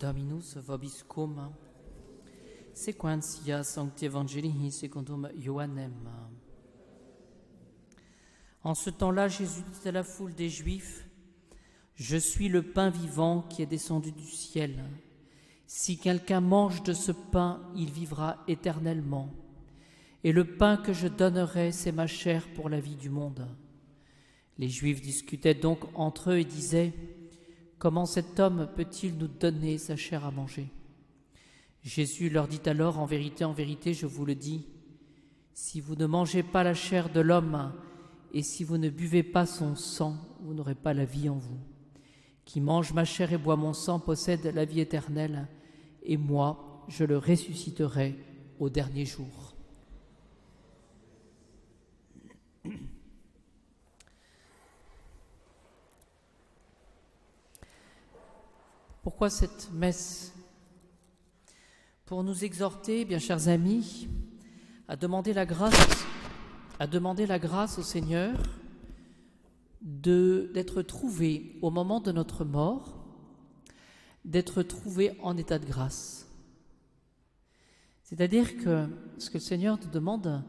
Dominus vobiscum, sequentia Sancti Evangelii secundum Ioannem. En ce temps-là, Jésus dit à la foule des Juifs, « Je suis le pain vivant qui est descendu du ciel. Si quelqu'un mange de ce pain, il vivra éternellement. Et le pain que je donnerai, c'est ma chair pour la vie du monde. » Les Juifs discutaient donc entre eux et disaient, « Comment cet homme peut-il nous donner sa chair à manger ?» Jésus leur dit alors, « En vérité, je vous le dis, si vous ne mangez pas la chair de l'homme et si vous ne buvez pas son sang, vous n'aurez pas la vie en vous. Qui mange ma chair et boit mon sang possède la vie éternelle, et moi, je le ressusciterai au dernier jour. » Pourquoi cette messe? Pour nous exhorter, bien chers amis, à demander la grâce au Seigneur d'être trouvés au moment de notre mort, d'être trouvés en état de grâce. C'est-à-dire que ce que le Seigneur nous demande,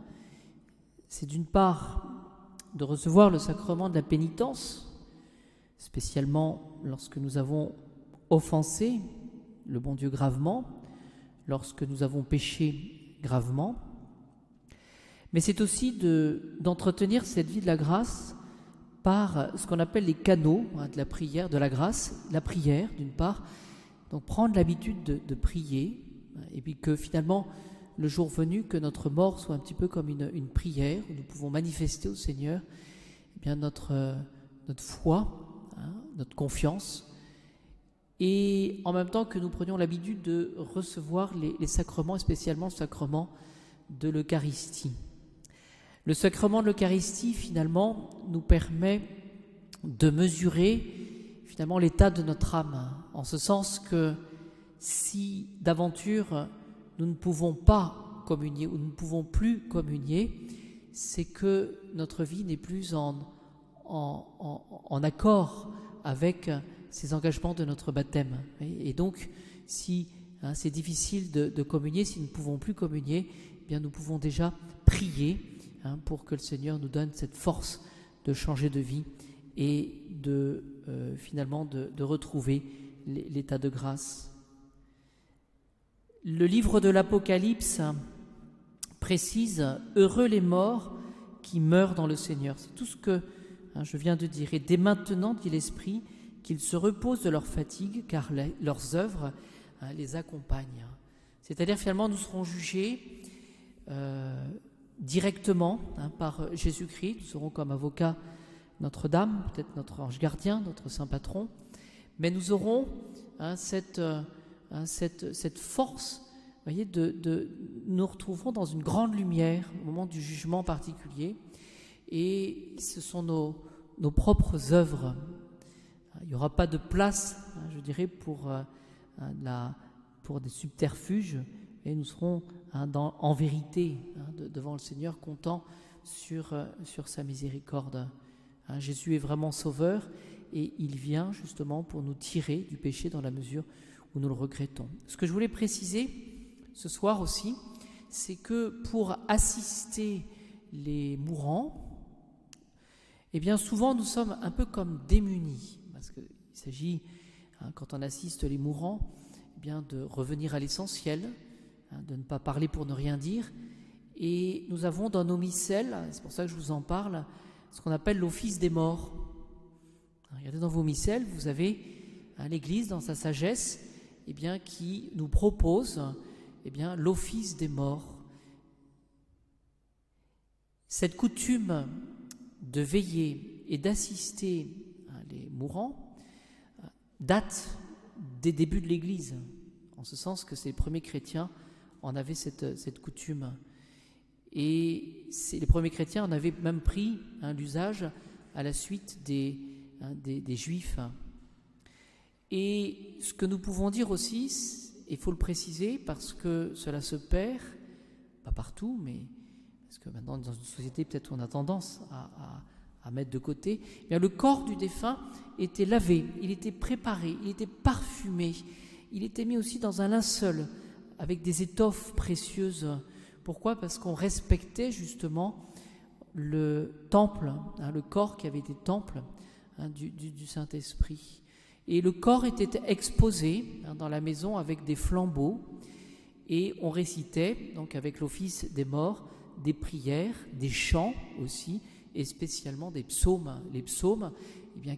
c'est d'une part de recevoir le sacrement de la pénitence, spécialement lorsque nous avons offensé le bon Dieu gravement, lorsque nous avons péché gravement, mais c'est aussi d'entretenir cette vie de la grâce par ce qu'on appelle les canaux de la prière, de la grâce, la prière d'une part, donc prendre l'habitude de prier, et puis que finalement, le jour venu, que notre mort soit un petit peu comme une prière, où nous pouvons manifester au Seigneur eh bien notre foi, notre confiance, et en même temps que nous prenions l'habitude de recevoir les sacrements, et spécialement le sacrement de l'Eucharistie. Le sacrement de l'Eucharistie, finalement, nous permet de mesurer, finalement, l'état de notre âme, en ce sens que si, d'aventure, nous ne pouvons pas communier, ou nous ne pouvons plus communier, c'est que notre vie n'est plus en accord avec ces engagements de notre baptême. Et donc, si c'est difficile de communier, si nous ne pouvons plus communier, eh bien nous pouvons déjà prier pour que le Seigneur nous donne cette force de changer de vie et finalement de retrouver l'état de grâce. Le livre de l'Apocalypse précise « Heureux les morts qui meurent dans le Seigneur ». C'est tout ce que je viens de dire. Et dès maintenant, dit l'Esprit, qu'ils se reposent de leur fatigue, car leurs œuvres les accompagnent. C'est-à-dire, finalement, nous serons jugés directement par Jésus-Christ. Nous serons comme avocat Notre-Dame, peut-être notre ange gardien, notre saint patron, mais nous aurons cette force, voyez, nous retrouvons dans une grande lumière au moment du jugement particulier, et ce sont nos propres œuvres. Il n'y aura pas de place, je dirais, pour des subterfuges, et nous serons en vérité devant le Seigneur, comptant sur sa miséricorde. Jésus est vraiment sauveur, et il vient justement pour nous tirer du péché dans la mesure où nous le regrettons. Ce que je voulais préciser ce soir aussi, c'est que pour assister les mourants, eh bien souvent nous sommes un peu comme démunis. Parce qu'il s'agit, quand on assiste les mourants, eh bien de revenir à l'essentiel, de ne pas parler pour ne rien dire. Et nous avons dans nos missels, c'est pour ça que je vous en parle, ce qu'on appelle l'office des morts. Regardez dans vos missels, vous avez l'Église dans sa sagesse, eh bien, qui nous propose eh bien, l'office des morts. Cette coutume de veiller et d'assister les mourants date des débuts de l'Église, en ce sens que les premiers chrétiens en avaient cette coutume. Et les premiers chrétiens en avaient même pris l'usage à la suite des Juifs. Et ce que nous pouvons dire aussi, il faut le préciser parce que cela se perd, pas partout, mais parce que maintenant dans une société peut-être on a tendance à mettre de côté, eh bien, le corps du défunt était lavé, il était préparé, il était parfumé, il était mis aussi dans un linceul avec des étoffes précieuses. Pourquoi? Parce qu'on respectait justement le temple, le corps qui avait été temple du Saint-Esprit. Et le corps était exposé dans la maison avec des flambeaux, et on récitait, donc avec l'office des morts, des prières, des chants aussi, et spécialement des psaumes. Les psaumes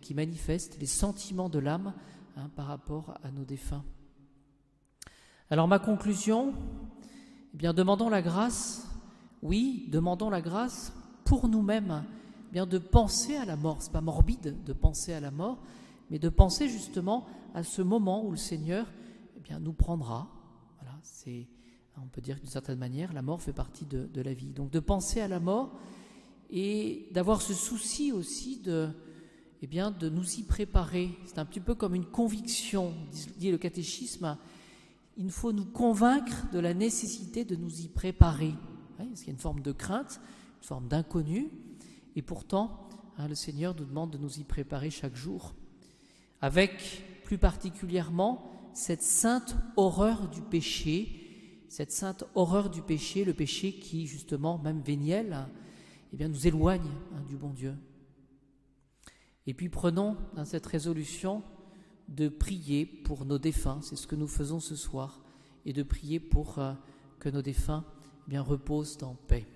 qui manifestent les sentiments de l'âme par rapport à nos défunts. Alors ma conclusion, demandons la grâce, oui, demandons la grâce pour nous-mêmes, de penser à la mort. Ce n'est pas morbide de penser à la mort, mais de penser justement à ce moment où le Seigneur nous prendra. Voilà, on peut dire que d'une certaine manière, la mort fait partie de la vie. Donc de penser à la mort et d'avoir ce souci aussi de nous y préparer. C'est un petit peu comme une conviction, dit le catéchisme. Il faut nous convaincre de la nécessité de nous y préparer. Parce qu'il y a une forme de crainte, une forme d'inconnu, et pourtant, le Seigneur nous demande de nous y préparer chaque jour, avec plus particulièrement cette sainte horreur du péché, le péché qui, justement, même véniel, nous éloigne du bon Dieu. Et puis prenons cette résolution de prier pour nos défunts, c'est ce que nous faisons ce soir, et de prier pour que nos défunts reposent en paix.